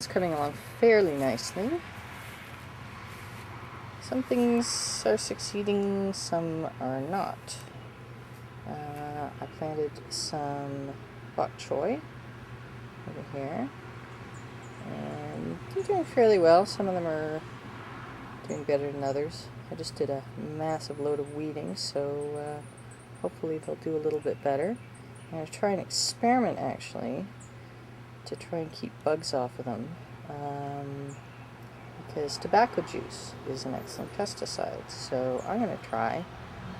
coming along fairly nicely. Some things are succeeding, some are not. I planted some bok choy over here, and they're doing fairly well. Some of them are doing better than others. I just did a massive load of weeding, so hopefully they'll do a little bit better. I'm going to try an experiment actually to try and keep bugs off of them, because tobacco juice is an excellent pesticide. So I'm going to try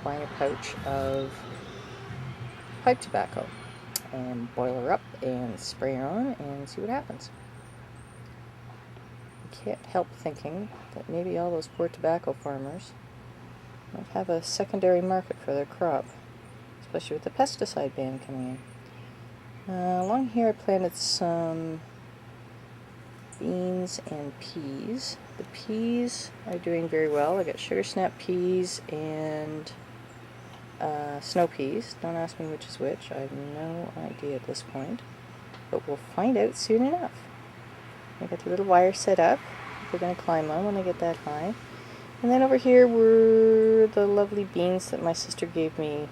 buying a pouch of pipe tobacco and boil her up and spray her on and see what happens. I can't help thinking that maybe all those poor tobacco farmers might have a secondary market for their crop, especially with the pesticide ban coming in. Along here I planted some beans and peas. The peas are doing very well. I got sugar snap peas and snow peas. Don't ask me which is which. I have no idea at this point, but we'll find out soon enough. I got the little wire set up. They're going to climb on when they get that high. And then over here were the lovely beans that my sister gave me,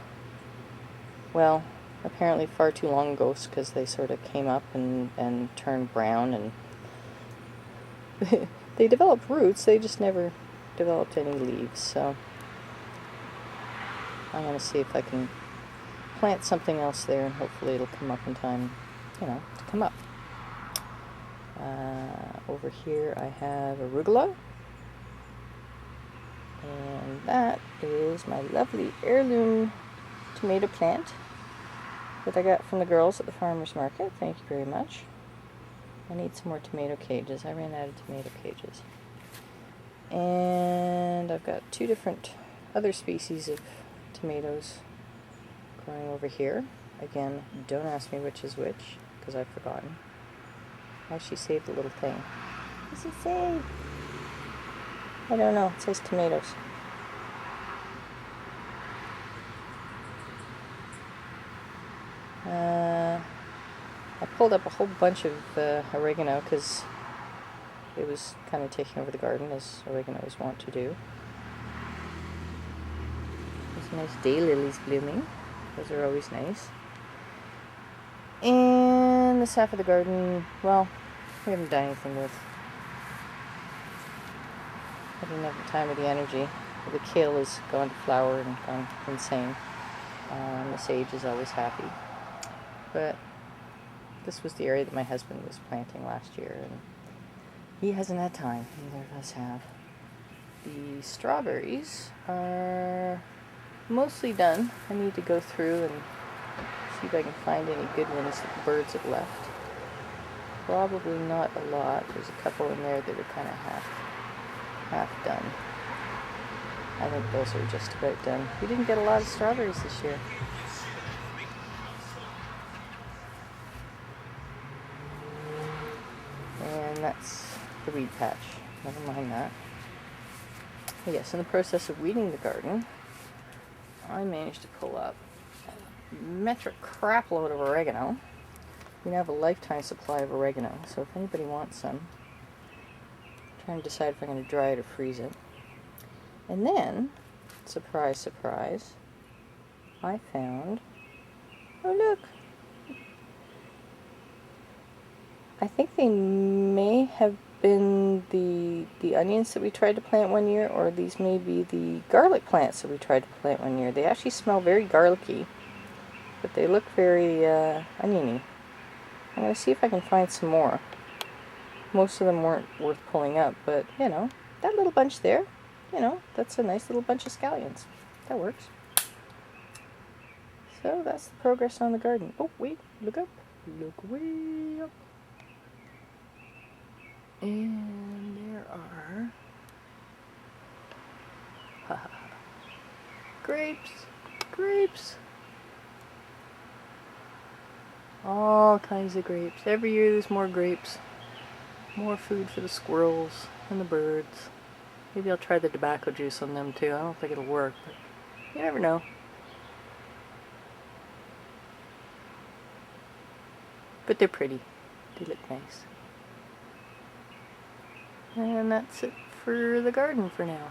well, apparently far too long ago, because they sort of came up and turned brown, and they developed roots, they just never developed any leaves. So I'm going to see if I can plant something else there, and hopefully it'll come up in time, to come up. Over here I have arugula, and that is my lovely heirloom tomato plant that I got from the girls at the farmer's market. Thank you very much. I need some more tomato cages. I ran out of tomato cages. And I've got two different other species of tomatoes growing over here. Again, don't ask me which is which, because I've forgotten. I actually saved the little thing. What does it say? I don't know. It says tomatoes. I pulled up a whole bunch of oregano because it was kind of taking over the garden, as oreganos want to do. There's nice daylilies blooming. Those are always nice. And this half of the garden, well, we haven't done anything with. I didn't have the time or the energy. The kale has gone to flower and gone insane. The sage is always happy. But this was the area that my husband was planting last year, and he hasn't had time. Neither of us have. The strawberries are mostly done. I need to go through and see if I can find any good ones that the birds have left. Probably not a lot. There's a couple in there that are kind of half done. I think those are just about done. We didn't get a lot of strawberries this year. And that's the weed patch. Never mind that. Yes, in the process of weeding the garden, I managed to pull up a metric crap load of oregano. We now have a lifetime supply of oregano, so if anybody wants some, I'm trying to decide if I'm going to dry it or freeze it. And then, surprise, surprise, I found, oh look, I think they may have been the onions that we tried to plant one year, or these may be the garlic plants that we tried to plant one year. They actually smell very garlicky, but they look very oniony. I'm going to see if I can find some more. Most of them weren't worth pulling up, but, that little bunch there, that's a nice little bunch of scallions. That works. So that's the progress on the garden. Oh, wait, look up. Look way up. And there are grapes. All kinds of grapes. Every year there's more grapes. More food for the squirrels and the birds. Maybe I'll try the tobacco juice on them too. I don't think it'll work, but you never know. But they're pretty. They look nice. And that's it for the garden for now.